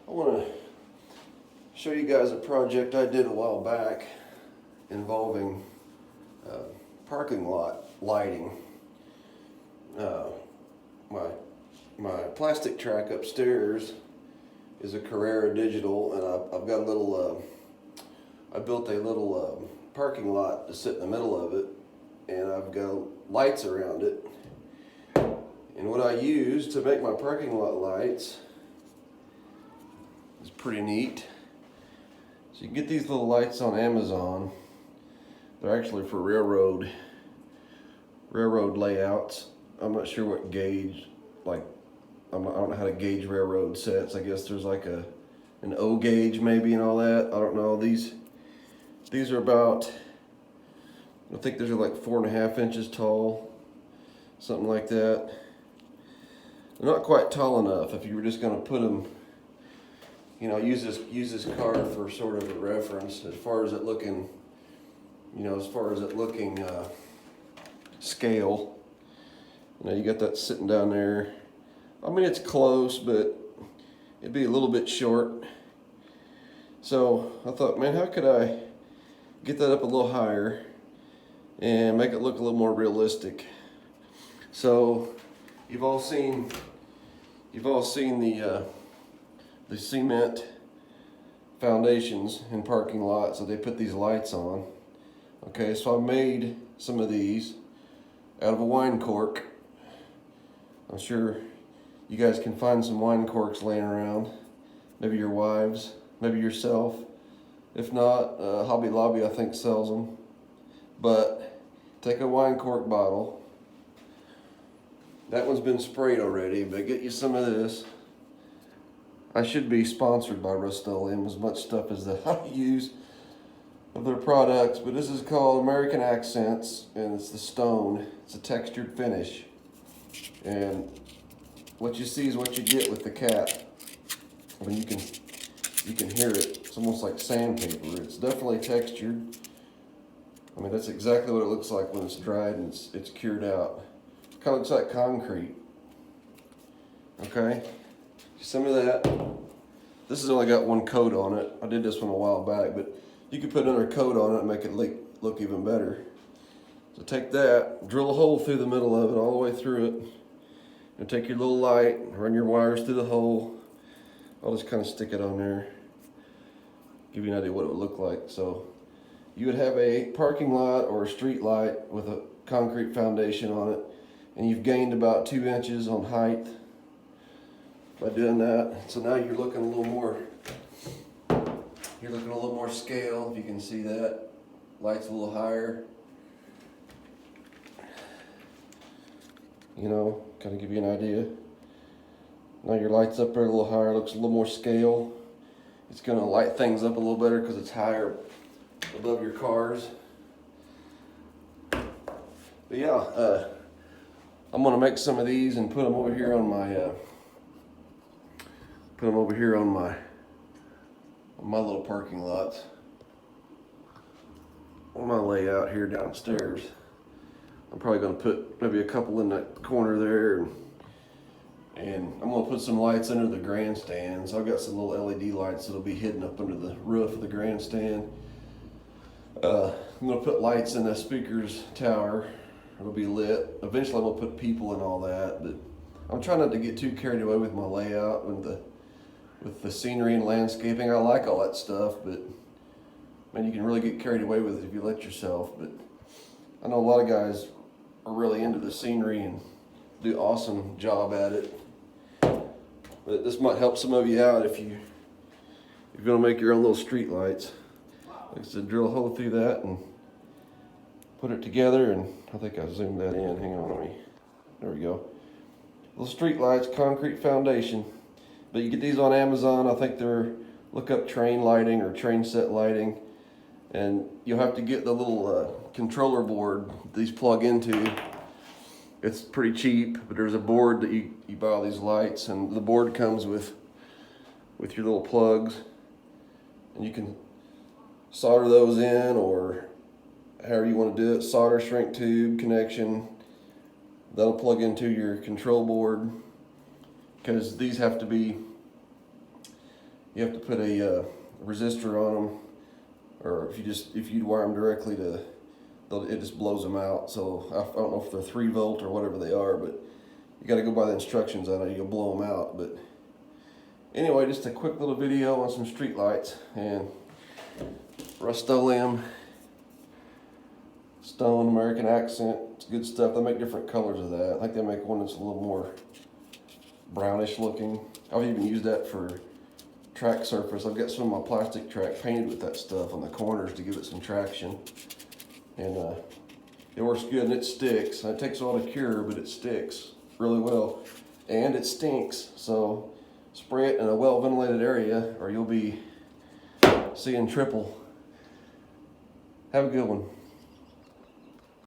I want to show you guys a project I did a while back involving parking lot lighting. Uh, my plastic track upstairs is a Carrera Digital, and I've got a little. I built a little parking lot to sit in the middle of it, and I've got lights around it. And what I use to make my parking lot lights is pretty neat. So you can get these little lights on Amazon. They're actually for railroad layouts. I'm not sure what gauge, I don't know how to gauge railroad sets. I guess there's like an O gauge maybe and all that. I don't know. These are about, I think these are like 4.5 inches tall, something like that. They're not quite tall enough if you were just going to put them, use this car for sort of a reference as far as it looking, scale. You got that sitting down there. I mean, it's close, but it'd be a little bit short. So I thought, man, how could I get that up a little higher and make it look a little more realistic? So you've all seen the cement foundations in parking lots that they put these lights on. Okay, so I made some of these out of a wine cork. I'm sure you guys can find some wine corks laying around. Maybe your wives, maybe yourself. If not, Hobby Lobby I think sells them. But take a wine cork bottle. That one's been sprayed already, but get you some of this. I should be sponsored by Rust-Oleum, as much stuff as that I use of their products, but this is called American Accents, and it's the stone. It's a textured finish, and what you see is what you get with the cap. I mean, you can hear it. It's almost like sandpaper. It's definitely textured. I mean, that's exactly what it looks like when it's dried and it's cured out. It kind of looks like concrete. Okay, some of that. This has only got one coat on it. I did this one a while back, but you could put another coat on it and make it look even better. So take that, drill a hole through the middle of it, all the way through it, and take your little light, run your wires through the hole. I'll just kind of stick it on there, give you an idea what it would look like. So you would have a parking lot or a street light with a concrete foundation on it, and you've gained about 2 inches on height by doing that. So now you're looking a little more scale, if you can see that. Light's a little higher. Kind of give you an idea. Now your light's up there a little higher, looks a little more scale. It's going to light things up a little better because it's higher above your cars. But yeah, I'm going to make some of these and put them over here on my little parking lots. On my layout here downstairs. I'm probably going to put maybe a couple in that corner there, and I'm going to put some lights under the grandstand. So I've got some little LED lights that'll be hidden up under the roof of the grandstand. I'm going to put lights in the speakers tower. It'll be lit. Eventually I'm going to put people and all that, but I'm trying not to get too carried away with my layout with the scenery and landscaping. I like all that stuff, but man, you can really get carried away with it if you let yourself. But I know a lot of guys are really into the scenery and do an awesome job at it. But this might help some of you out if you're gonna make your own little street lights. Like I said, drill a hole through that and put it together, and I think I zoomed that in. Hang on, there we go. Little street lights, concrete foundation. But you get these on Amazon. I think look up train lighting or train set lighting, and you'll have to get the little controller board these plug into. It's pretty cheap, but there's a board that you buy all these lights, and the board comes with your little plugs, and you can solder those in, or however you want to do it. Solder shrink tube connection, that'll plug into your control board, because these have to be you have to put a resistor on them, or if you'd wire them directly to, it just blows them out. So I don't know if they're 3 volt or whatever they are, but you got to go by the instructions on it. You'll blow them out. But anyway, just a quick little video on some street lights and Rust-Oleum stone American accent. It's good stuff. They make different colors of that. I think they make one that's a little more brownish looking. I've even used that for track surface. I've got some of my plastic track painted with that stuff on the corners to give it some traction, and it works good and it sticks. It takes a while to cure, but it sticks really well, and it stinks. So spray it in a well ventilated area or you'll be seeing triple. Have a good one.